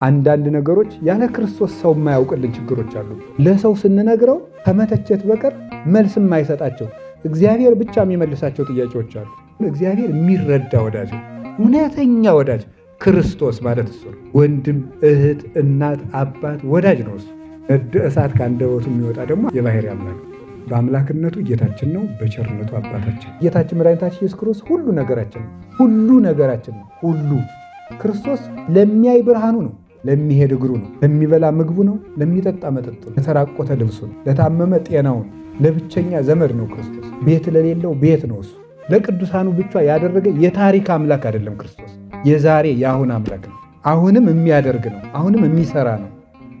አንዳንድ ነገሮች ያለ ክርስቶስ ሰው የማያውቅልን ችግሮች አሉ። ለሰው ስንነግረው ከመተቸት በቀር መልስ የማይሰጣቸው እግዚአብሔር ብቻ የሚመልሳቸው ጥያቄዎች አሉ። እግዚአብሔር የሚረዳ ወዳጅ፣ እውነተኛ ወዳጅ ክርስቶስ ማለት እሱ ነው። ወንድም፣ እህት፣ እናት፣ አባት ወዳጅ ነው እሱ። ነደ እሳት ከአንደበቱ የሚወጣ ደግሞ የባሕርይ አምላክ ነው። በአምላክነቱ ጌታችን ነው፣ በቸርነቱ አባታችን። ጌታችን መድኃኒታችን ኢየሱስ ክርስቶስ ሁሉ ነገራችን ነው። ሁሉ ነገራችን ነው። ሁሉ ክርስቶስ ለሚያይ ብርሃኑ ነው፣ ለሚሄድ እግሩ ነው፣ ለሚበላ ምግቡ ነው፣ ለሚጠጣ መጠጡ ነው፣ ለተራቆተ ልብሱ ነው፣ ለታመመ ጤናው ነው፣ ለብቸኛ ዘመድ ነው ክርስቶስ። ቤት ለሌለው ቤት ነው እሱ። ለቅዱሳኑ ብቻ ያደረገ የታሪክ አምላክ አይደለም ክርስቶስ፣ የዛሬ የአሁን አምላክ ነው። አሁንም የሚያደርግ ነው፣ አሁንም የሚሰራ ነው።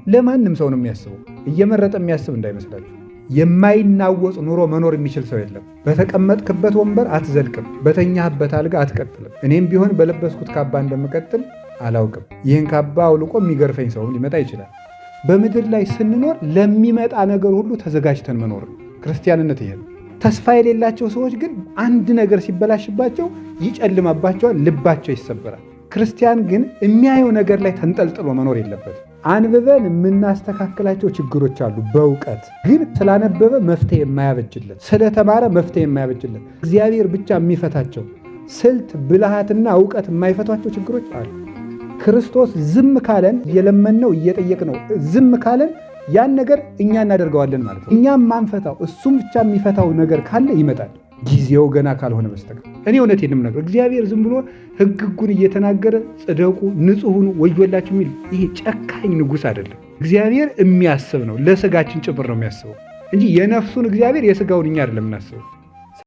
ለማንም ሰው ነው የሚያስበው፣ እየመረጠ የሚያስብ እንዳይመስላችሁ። የማይናወጽ ኑሮ መኖር የሚችል ሰው የለም። በተቀመጥክበት ወንበር አትዘልቅም፣ በተኛህበት አልጋ አትቀጥልም። እኔም ቢሆን በለበስኩት ካባ እንደምቀጥል አላውቅም። ይህን ካባ አውልቆ የሚገርፈኝ ሰው ሊመጣ ይችላል። በምድር ላይ ስንኖር ለሚመጣ ነገር ሁሉ ተዘጋጅተን መኖር ነው ክርስቲያንነት። ይሄ ተስፋ የሌላቸው ሰዎች ግን አንድ ነገር ሲበላሽባቸው ይጨልማባቸዋል፣ ልባቸው ይሰበራል። ክርስቲያን ግን የሚያየው ነገር ላይ ተንጠልጥሎ መኖር የለበትም። አንብበን የምናስተካክላቸው ችግሮች አሉ። በእውቀት ግን ስላነበበ መፍትሄ የማያበጅለት፣ ስለተማረ መፍትሄ የማያበጅለት፣ እግዚአብሔር ብቻ የሚፈታቸው ስልት፣ ብልሃትና እውቀት የማይፈቷቸው ችግሮች አሉ። ክርስቶስ ዝም ካለን፣ እየለመንነው እየጠየቅነው ዝም ካለን ያን ነገር እኛ እናደርገዋለን ማለት ነው። እኛም ማንፈታው እሱም ብቻ የሚፈታው ነገር ካለ ይመጣል፣ ጊዜው ገና ካልሆነ በስተቀር። እኔ እውነቴንም ነገር እግዚአብሔር ዝም ብሎ ሕጉን እየተናገረ ጽደቁ፣ ንጹሑኑ፣ ወዮላችሁ የሚል ይሄ ጨካኝ ንጉሥ አይደለም። እግዚአብሔር የሚያስብ ነው፣ ለሥጋችን ጭምር ነው የሚያስበው እንጂ የነፍሱን እግዚአብሔር የሥጋውን እኛ አይደለም የምናስበው።